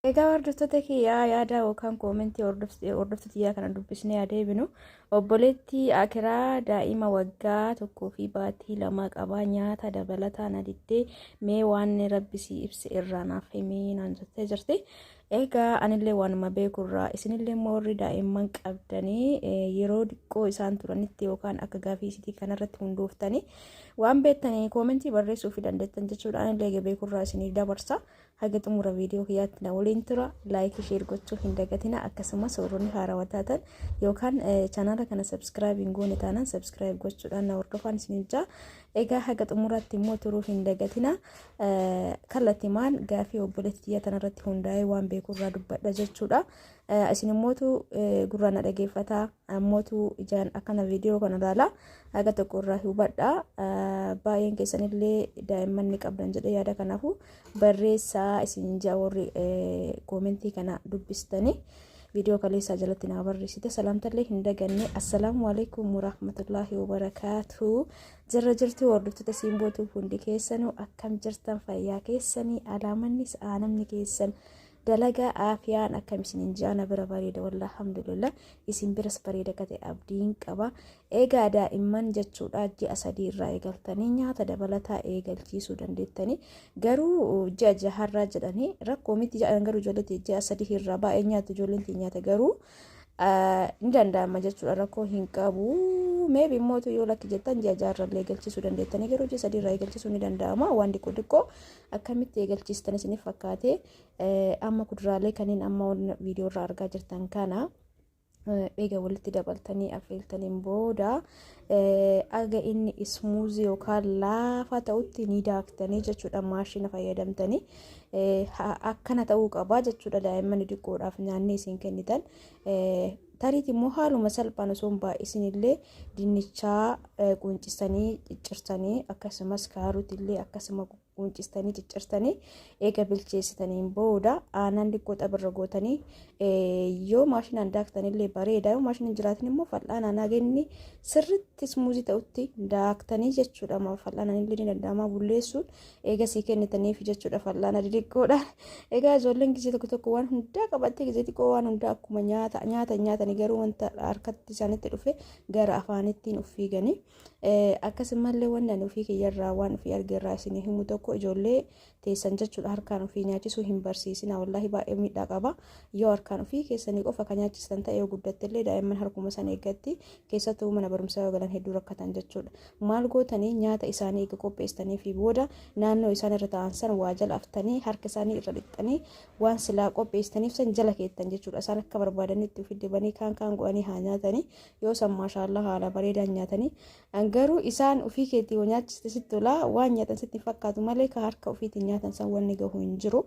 Egaa hordoftoota kiyyaa yaada yookaan koomentii hordoftoota kiyyaa kana dubbisnee adeemnu obboleettii Akiraa daa'ima waggaa 1.2 qabaa nyaata dabalataan adiddee mee waan rabbisii ibsi irraa naaf himii naan jettee jirti. Egaa anillee waanuma beekurraa isinillee warri daa'imman qabdanii yeroo diqqoo isaan turanitti yookaan akka gaafiisitii kanarratti hundooftanii waan beektanii koomentii barreessuu dandeettan jechuudha. Anillee beekurraa isinii dabarsa. Haga xumura viidiyoo kiyyaatti na waliin tura. Laayik sheer gochuu hin dagatina. Akkasumas warroonni haarawaa taatan yookaan chaanaala kana subscribe hin goone taanaan subscribe gochuudhaan na hordofaa isiniin jaa. Egaa haga xumuraatti immoo turuu hin dagatina. Kallattimaan gaafii obboleettii tanarratti hundaa'ee waan beekurraa dubbadha jechuudha. Isin immootu gurraan dhageeffataa ammootu ijaan akkana viidiyoo kana ilaala. Haga tokkorraa hubadha. Baay'een keessanillee daa'imman ni qabdan jedhee yaada kanaafuu barreessaa isin jaa warri koomentii kana dubbistanii viidiyoo kaleessaa jalatti naa barreessite salaamtallee hin daganne. Assalaamu alaikum warahmatullaahi wabarakaatuhu. Jirra jirtu hordoftoota siimbootuu hundi keessanuu akkam jirtan fayyaa keessanii alaamanni aanamni keessan dalagaa aafiyaan akkam isiniin jaana bira bareeda wallaahi alhamdulillah isin biras bareeda kate abdiin qaba. Egaa daa'imman jechuudha ji'a 3 irraa eegaltanii nyaata dabalataa eegalchiisuu dandeettanii garuu ji'a 6 irraa jedhanii rakkoo miti jedhan garuu ijoollee ji'a 3 irraa baay'ee nyaata ijoolleen nyaata garuu ni danda'ama jechuudha rakkoo hin qabu. Maybe mootu yoo lakki jettan ji'a 6 irraa eegalchiisuu dandeettanii garuu ji'a 3 irraa eegalchiisuu ni danda'ama. Waan xiqqoo akkamitti eegalchiistan isiniif fakkaate amma kuduraalee kanneen amma viidiyoo irraa argaa jirtan kana eega walitti dabaltanii affeeltaniin booda aga inni ismuuzii yookaan laafaa ta'utti ni daaktanii jechuudha. Maashina fayyadamtanii akkana ta'uu qaba jechuudha. Daa'imman xiqqoodhaaf nyaanni isin kennitan tariiti immoo haaluma salphaan osoo hin baay'isinillee dinnichaa quncistanii ciccirtanii akkasumas kaarotillee akkasuma quncistanii ciccirtanii eega bilcheessitaniin booda aannan xiqqoo xabarra gootanii yoo maashinaan daaktanillee bareeda. Yoo maashinaan jiraatin immoo fal'aanaan hagenni sirriitti ismuuzii ta'utti daaktanii jechuudha. Fal'aanaan illee ni danda'ama bulleessuun eega sii kennitaniif jechuudha fal'aana xixiqqoodha. Egaa ijoolleen gisee tokko waan hundaa qabattee gisee xiqqoo waan hundaa akkuma nyaatanii garuu wanta harkatti isaanitti dhufe gara afaanittiin uffiiganii akkasumallee waan ofii kiyyarraa waan ofii argeerraa isin himu tokko ijoollee teessan jechuudha harkaan ofii nyaachisuu hin barsiisina. Wallaahi baay'ee miidhaa qaba. Yoo harkaan ofii keessanii qofa kan nyaachistan ta'e yoo guddattellee daa'imman harkuma sana eeggatti keessattuu mana barumsaa yoo galan hedduu rakkatan jechuudha. Maal gootanii nyaata isaanii eega qopheessanii fi booda naannoo isaan irra taa'an san waa jala aftanii harka isaanii irra dhiqxanii waan silaa qopheessaniif san jala keettan jechuudha. Isaan akka barbaadanitti ofii dibanii kaan go'anii haa nyaatanii yoo san maashaallah haala bareedaan nyaatanii garuu isaan ofii keetii yoo nyaachiste sitti tolaa waan nyaatan sitti fakkaatu malee ka harka ofiitiin nyaatan san wanni gahu hin jiru.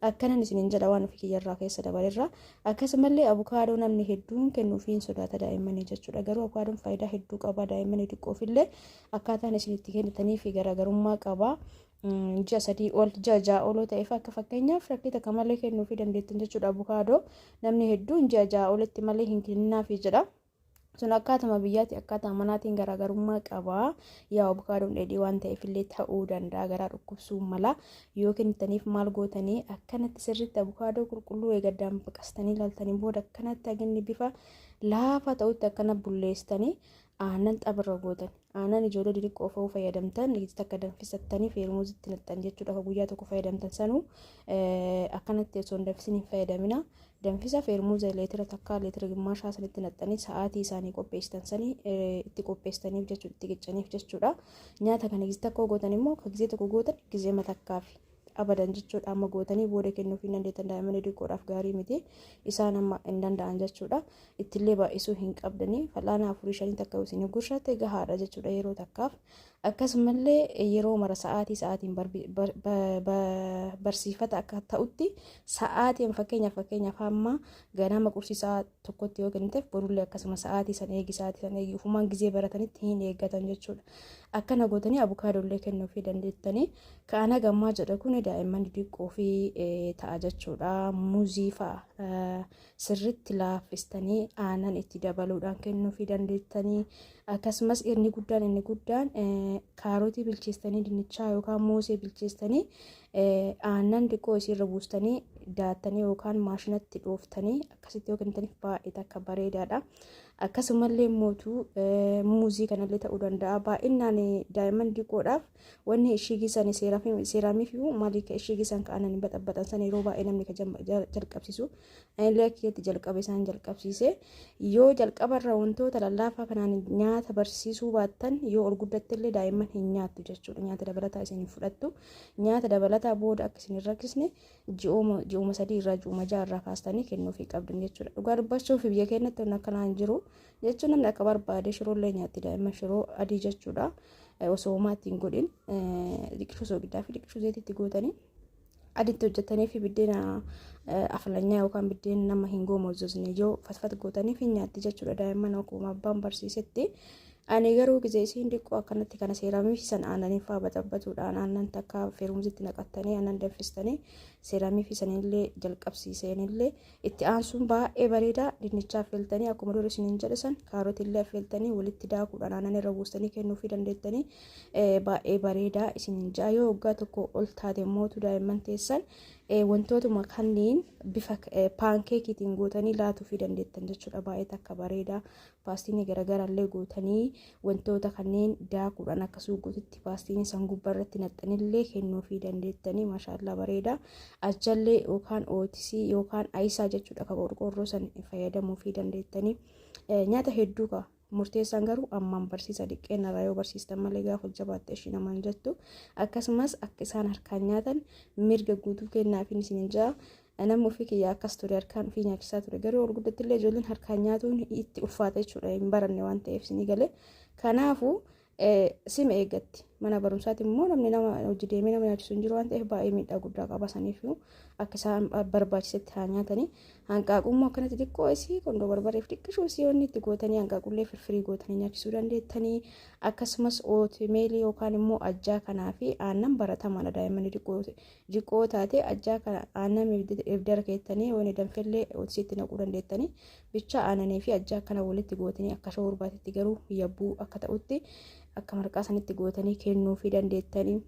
Akkanan isinin jedha waan ofii kiyyarraa keessa dabalerraa. Akkasumallee abukaadoo namni hedduun kennuufiin sodaata daa'immanii jechuudha. Garuu abukaadoon faayidaa hedduu qaba daa'immanii xiqqoofillee akkaataan isinitti kennitanii fi garaagarummaa qaba. Ji'a 3 ol ji'a 6 oloo ta'eef akka fakkeenyaaf shakkii takka malee kennuufii dandeettan jechuudha. Abukaadoo namni hedduun ji'a 6 olitti malee hin kenninaafi jedha. Sun akkaatuma biyyaatti akkaataa manaatiin garaagarummaa qaba. Yaa abukaadoon dheedhii waan ta'eefillee ta'uu danda'a garaa dhukkubsuu mala. Yoo kennitaniif maal gootanii akkanatti sirriitti abukaadoo qulqulluu eegaddaan baqastanii ilaaltanii booda akkanatti haginni bifa laafaa ta'utti akkana bulleessitanii aannan xabarra gootan. Aannan ijoollee xixiqqoo ofoo fayyadamtan akka danfisattanii feermuuzitti naqxan jechuudha. Guyyaa tokko fayyadamtan sanuu akkanatti osoo hin danfisin hin fayyadamina. Danfisa feermuuza leetira takka leetira gimmaashaa sanitti naqxanii sa'aatii isaanii qopheessitan sanii itti qopheessitaniif jechuudha itti qiccaniif jechuudha. Nyaata kana gisee tokko gootan immoo ka gisee tokko gootan gisee matakkaafi abadan jechuudha. Amma gootanii booda kennuuf hin dandeettan daa'imman xiqqoodhaaf gaarii miti isaan amma hin danda'an jechuudha. Ittillee baay'isuu hin qabdanii fal'aana 4-5 takka isin gurshatte gahaadha jechuudha yeroo takkaaf. Akkasumallee yeroo mara sa'aatiin barsiifata akka ta'utti sa'aatiin fakkeenyaaf hamma ganama qursiisaa tokkotti yoo kenniteef borullee akkasuma sa'aatii san eegi ufumaan gisee baratanitti hin eeggatan jechuudha. Akkana gootanii abukaadollee kennuufii dandeettanii kaana gammaa jedha kun daa'imman xixiqqoo fi ta'a jechuudha. Muuzii fa'a sirriitti laaffistanii aannan itti dabaluudhaan kennuufii dandeettanii. Akkasumas inni guddaan kaarotii bilcheessitanii dinnichaa yookaan moosee bilcheessitanii aannan xiqqoo isirra buustanii daattanii yookaan maashinatti dhooftanii akkasitti yoo kennitaniif baay'ee akka bareedaadha. Akkasumallee mootuu muuzii kanallee ta'uu danda'a. Baay'inaan daa'imman diqoodhaaf wanni ishigisan seeraamii fi maalii ka ishigisan ka'anan baxabbatan san yeroo baay'ee namni ka jalqabsiisu anillee akkatti jalqabe isaan jalqabsiise. Yoo jalqabarra wantoota lallaafaa kanaan nyaata barsiisuu baattan yoo ol guddattillee daa'imman hin nyaattu jechuudha. Nyaata dabalataa isin fudhattu. Nyaata dabalataa booda akka isin hin rakkisne ji'uma 3 irraa ji'uma 6 irraa kaastanii kennuufii qabdan jechuudha. Dhugaa dubbachuuf biyya keenyatti akkanaan jiru jechuun namni akka barbaade shiroollee nyaatti daa'imman shiroo adii jechuudha. Osoo homaatti hin godhin liqishuu soogiddaa fi liqishuu zayitiitti gootanii aditti hojjetanii fi biddeena aflanyaa yookaan biddeena nama hin goomozosne yoo fatfat gootanii fi nyaatti jechuudha daa'imman akkuma abbaan barsiisetti. Ani garuu gisee isiin diqqoo akkanatti kana seeraamii fi san aananii fa'aa baxabbatuudhaan aannan takka feerumsitti naqattanii aannan danfistanii seeraamii fi sanillee jalqabsiisenillee itti aansuun baay'ee bareeda. Dinnichaa affeeltanii akkuma dura isiniin jedhan kaarotillee affeeltanii walitti daakuudhaan aannan irra buustanii kennuufii dandeettanii baay'ee bareeda isiniin ja'a. Yoo waggaa tokko ol taate mootu daa'imman teessan wantootuma kanneen bifa paankeekiitiin gootanii laatuufii dandeettan jechuudha. Baay'ee akka bareeda. Paastinii garagaraallee gootanii wantoota kanneen daakuudhaan akka suuqotitti paastinii san gubbarratti naxxanillee kennuufii dandeettanii maashaallah bareeda. Ajjallee yookaan ootisii yookaan ayisaa jechuudha akka qorqoorroo san fayyadamuufii dandeettanii nyaata hedduu qaba. Murteessaan garuu ammaan barsiisa diqqeen irraa yoo barsiistan malee gaafa jabaatte ishii namaan jettu. Akkasumas akka isaan harkaan nyaatan mirga guutuu kennaafin isin jaa. Namni ofii kiyyaa akkas ture harkaan ofii nyaachisaa ture. Garuu ol guddattillee ijoolleen harkaan nyaatuun itti ulfaata jechuudha. Hin baranne waan ta'eef isinii galee. Kanaafuu sima eeggatti. Mana barumsaatti immoo namni nama hojii deemee nama nyaachisu hin jiru waan ta'eef baay'ee miidhaa guddaa qaba saniif akka isaan barbaachisetti haa nyaatanii. Hanqaaqummoo akkanatti xiqqoo isii qondoo barbareef xiqqishuu isii wanni itti gootanii hanqaaqullee firfirii gootanii nyaachisuu dandeettanii. Akkasumas ootmeelii yookaan immoo ajjaa kanaa fi aannan baratamaadha daa'imman xiqqoo taate ajjaa kana aannan ibdara keettanii wanni danfellee ootisiitti naquu dandeettanii. Bicha aannanii fi ajjaa kana walitti gootanii akka shoorbaatitti garuu yabbuu akka ta'utti akka marqaa sanitti gootanii kennuufii dandeettanii.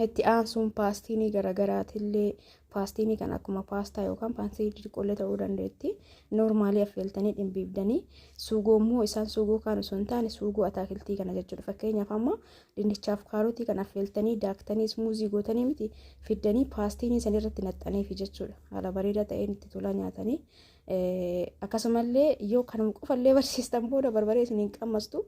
Itti aansuun paastinii garagaraatillee paastinii kan akkuma paastaa yookaan paastinii xixiqqoollee ta'uu dandeetti. Noormaalii affeeltanii dhimbiibdanii suugoommoo isaan suugoo kan osoo hin taane suugoo ataakiltii kana jechuudha. Fakkeenyaaf amma dinnichaaf kaarotii kan affeeltanii daaktanii smuuzii gootanii miti fiddanii paastinii san irratti naxxaniifi jechuudha. Haala bareedaa ta'een itti tola nyaatanii. Akkasumallee yoo kanuma qofallee barsiistan booda barbaree isin hin qammastu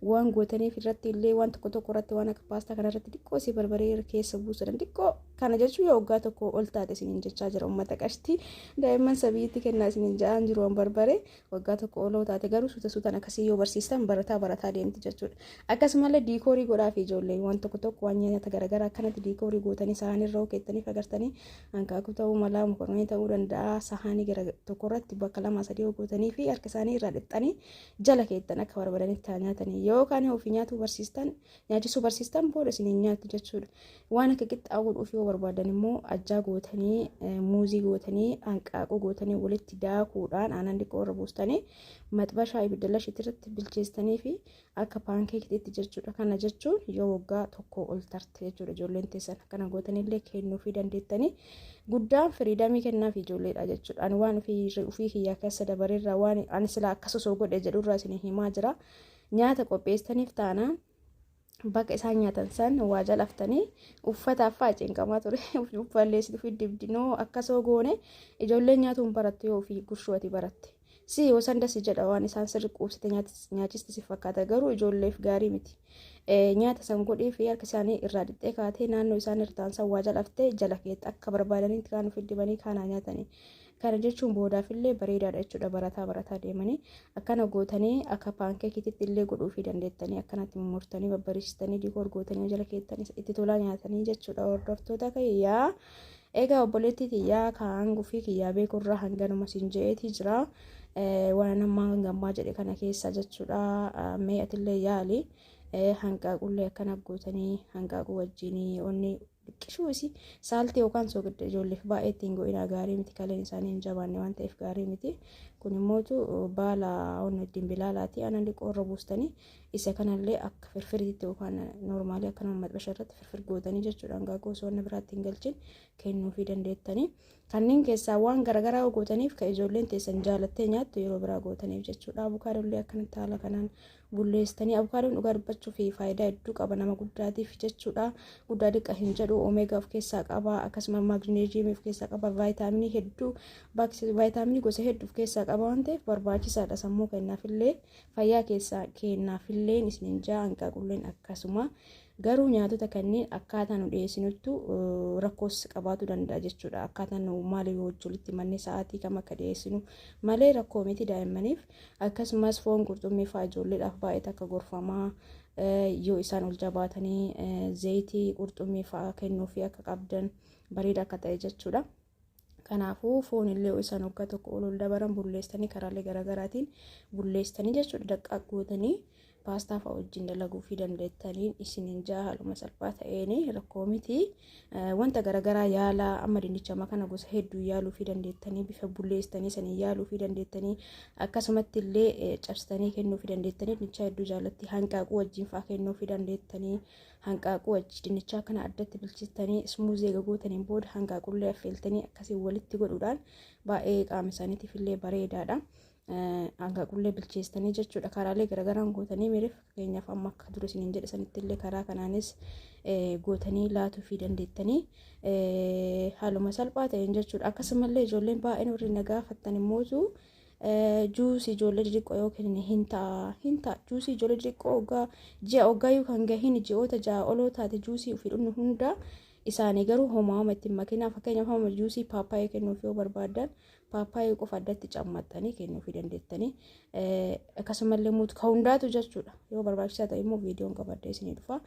waan gootaniif irratti illee waan tokko irratti waan akka paastaa kana irratti xiqqoo si barbaree keessa buusuudhaan xiqqoo kana jechuun yoo waggaa tokko ol taate isin jechaa jira uummata qashtii daa'imman sabiitti kennaa isin ja'aan jiru waan barbaree waggaa tokko ol taate garuu suutaan akkasii yoo barsiistan barataa deemti jechuudha. Akkasumallee diikoorii godhaaf ijoollee waan tokko waan nyaata garaagaraa akkanatti diikoorii gootanii sahanirra keettanii agartanii hanqaaquu ta'uu mala mokoranii ta'uu danda'a sahanii gara tokkorratti bakka 2-3 gootanii fi harka isaanii irraa dhixxanii jala keettan akka barbaadanitti nyaatanii yookaan ofii nyaatu barsiistan nyaachisuu barsiistan booda isin nyaattu jechuudha. Waan akka qixxaawuu dhufii yoo barbaadan immoo ajjaa gootanii muuzii gootanii hanqaaquu gootanii walitti daakuudhaan aannan xiqqoo irra buustanii maxbashaa ibidda lashiitti bilcheessanii fi akka paankeekiitti jechuudha. Kana jechuun yoo waggaa tokko ol tarte jechuudha ijoolleen teessan kana gootanillee kennuufii dandeettanii. Guddaan firiidamii kennaaf ijoolleedha jechuudha. Ani waan ofii kiyyaa keessa dabareerraa waan ani sila akkas osoo godhe jedhurraa isin himaa jira. Nyaata qopheessaniif taana bakka isaan nyaatan san waa jalaftanii uffataaf fa'aa cinqamaa ture. Uffalleessitu fi dibdinoo akkasoo goone ijoolleen nyaatuun barattu yoo ofii gurshuuti baratte. Si yoo sandasi jedha waan isaan sirri quubsite nyaachisti si fakkaata garuu ijoolleef gaarii miti. Nyaata san godhee fi harka isaanii irraa dhixxee kaatee naannoo isaan irra taa'an san waa jalaftee jala keetta akka barbaadanitti kan ofi dibanii kaanaa nyaatanii. Kana jechuun boodaafillee bareedaadha jechuudha. Barataa deemanii akkana gootanii akka paankeekiitti illee godhuufii dandeettanii akkanatti mummurtanii babbareessitanii diikoor gootanii jala keettanii itti tolaa nyaatanii jechuudha. Hordoftoota kiyyaa egaa obboleettii kiyyaa kaanguu fi kiyyaa beekurraa hanganuma siin je'eetii jira. Waan nama gammaa jedhe kana keessa jechuudha. Mee atillee yaali hanqaaqullee akkana gootanii hanqaaquu wajjinii onni dhiqqishuu isii saaltii yookaan soogidda ijoolleef baay'ee ittiin go'inaa gaarii miti kaleen isaanii hin jabaanne waan ta'eef gaarii miti. Kun immootu baala onni ittiin bilaalaati aannan xiqqoo irra buustanii isa kanallee akka firfiriitti yookaan noormaalii akkanuma maxbasha irratti firfir gootanii jechuudha. Hanqaaquu osoo wanna biraatti hin galchin kennuufii dandeettanii. kanneen keessaa waan garagaraa gootaniif ka ijoolleen teessan jaalattee nyaattu yeroo biraa gootaniif jechuudha. Abukaadollee akkanatti haala kanaan bulleessitanii abukaadoon dhugaa dubbachuu fi faayidaa hedduu qaba nama guddaatiif jechuudha. Guddaa diqqa hin jedhu omeegaa of keessaa qaba akkasumas maagneeziyeemii of keessaa qaba vaayitaaminii hedduu vaayitaaminii gosa hedduu of keessaa qaba waan ta'eef barbaachisaadha sammuu kennaafillee fayyaa keessaa kennaafillee isiniin jaa hanqaaqulleen akkasuma. Garuu nyaatota kanneen akkaataa nu dhiyeessinutti rakkoos qabaatu danda'a jechuudha. Akkaataa nu maali wajjolitti manne sa'aatii kam akka dhiyeessinu malee rakkoo miti daa'immaniif akkasumas foon qurxummii fa'aa ijoolleedhaaf baay'ee akka gorfamaa yoo isaan ol jabaatanii zayitii qurxummii fa'aa kennuufi akka qabdan bareeda akka ta'e jechuudha. Kanaafuu foon illee isaan waggaa tokko ol dabaran bulleessanii karaalee garaagaraatiin bulleessanii jechuudha daqqaaq gootanii paastaa fa'aa wajjin dalaguu fi dandeettaniin isiniin jaa haaluma salphaa ta'een rakkoo miti. Wanta garagaraa yaala amma dinnicha kana gosa hedduu yaaluu fi dandeettanii bifa bulleessanii sanii yaaluu fi dandeettanii akkasumatti illee cabsitanii kennuu fi dandeettanii dinnicha hedduu jaalatti hanqaaquu wajjin fa'aa kennuu fi dandeettanii hanqaaquu wajjin dinnicha kana addatti bilcheessitanii ismuuzii gootaniin booda hanqaaqullee affeeltanii akkasii walitti godhuudhaan baay'ee qaama isaaniitiif illee bareedaadha. Hanqaaqullee bilcheessitanii jechuudha karaalee garaagaraan gootanii miiriif fakkeenyaaf amma akka dura isiniin jedhe sanitti illee karaa kanaanis gootanii laatuu fi dandeettanii haaluma salphaa ta'een jechuudha. Akkasumallee ijoolleen baay'een warri na gaafattan immoo juusii ijoollee xixiqqoo yookiin hin ta'a juusii ijoollee xixiqqoo ji'a oggaayyuu kan gahin ji'oota ja'a oloo taate juusii ofii dhugnu hunda isaanii garuu homaama ittiin makinaa fakkeenyaaf hamma juusii paappaayee kennuuf yoo barbaadan paappaayee qofa addatti cammaxxanii kennuufii dandeettanii akkasumallee muutu ka hundaatu jechuudha. Yoo barbaachisaa ta'e immoo viidiyoon qabadee isinii dhufa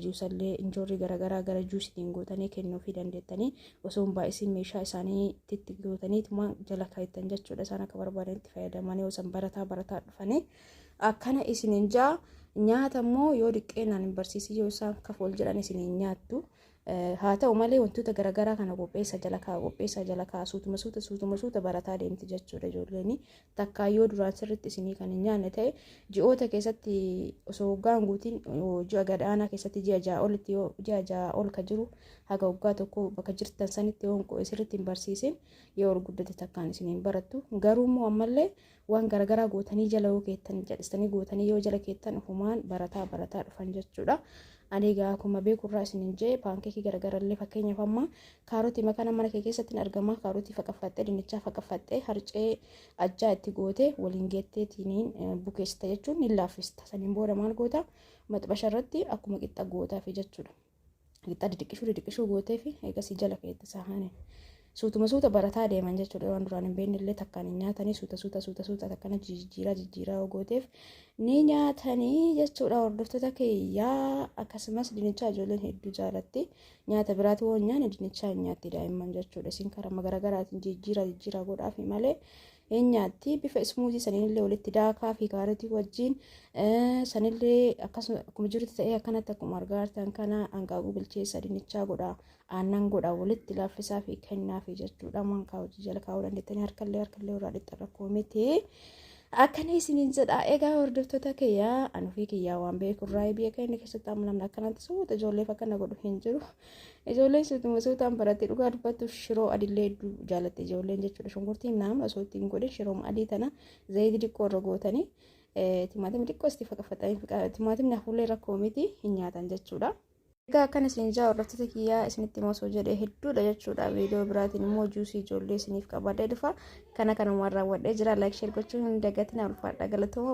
juusallee injoorrii garagaraa gara juusitiin gootanii kennuufii dandeettanii osoo hin baay'isin meeshaa isaanii itti gootaniituma jala kaayattan jechuudha. Isaan akka barbaadanitti fayyadamanii osoo barataa dhufanii akkana isiniin jaa nyaata immoo yoo diqqeenaan hin barsiisin yoo isaan kafool jedhan isiniin nyaattu. Haa ta'u malee wantoota garagaraa kana qopheessa jala kaa suutuma suuta barataa deemti jechuudha ijoolleen takkaayyoo duraan sirriitti isinii kan hin nyaanne ta'e ji'oota keessatti osoo waggaan guutiin ji'a gadaanaa keessatti ji'a ja'a ol ka jiru haga waggaa tokko bakka jirtan sanitti yoo sirriitti hin barsiisin yoo ol guddate takkaan isiniin barattu. Garuu immoo ammallee waan garagaraa gootanii jala yoo keettan jedhistanii gootanii yoo jala keettan ofumaan barataa dhufan jechuudha. Ani egaa akkuma beekurraa isiniin jee paankeekii garagarallee fakkeenyaaf amma kaarotii makana mana kee keessatti argama kaarotii faqaffattee dinnichaa faqaffattee harcee ajjaa itti goote waliin geetteetiin bukeessita jechuun ni laaffista. Saniin booda maal goota maxxabasha irratti akkuma qixxa gootaaf jechuudha. Qixxa didiqqishuu gooteefi eegasii jala keetti saahane. Suutuma barataa deeman jechuudha. Waan duraan hin beekne illee takkaan hin nyaatanii suuta takkana jijjiiraa gooteef ni nyaatanii jechuudha. Hordoftoota kiyyaa akkasumas dinnichaa ijoolleen hedduu jaalatti nyaata biraati waan nyaanne dinnichaa hin nyaatti daa'imman jechuudha. Isin karaa garaagaraatiin jijjiiraa godhaafi malee hin nyaatti bifa ismuuzii sanillee walitti daakaa fi kaarotii wajjin sanillee akkuma jirutti ta'ee akkanatti akkuma argaa jirtan kana hanqaaquu bilcheessa dinnichaa godha aannan godha walitti laaffisaa fi kennaa fi jechuudha. Mankaa hojii jala kaa'uu dandeettanii harkallee irraa dhiqxa rakkoo miti. Akkana isiniin jedha. Egaa hordoftoota kiyyaa anuufii kiyyaa waan beekurraa biyya keenya keessatti amma namni akkanatti suuta ijoollee fakkana godhu hin jiru. Ijoolleen suutaan barattee dhugaa dubbattu shiroo adillee hedduu jaalatte ijoolleen jechuudha. Shunkurtiin naamna osoo ittiin godhin shiroo adii tana zayitii xiqqoo irra gootanii timaatimii xiqqoo itti faqaffatanii timaatimni hafuullee rakkoo miti hin nyaatan jechuudha. Egaa akkana isin jaa hordoftoota kiyyaa isinitti osoo jedhee hedduudha jechuudha. Viidiyoo biraatiin immoo juusii ijoollee isiniif qabadee dhufa. Kana kanumaan raawwadhee jira. Laayik sheer gochuun hin dagatinaa ulfaadha galatooma.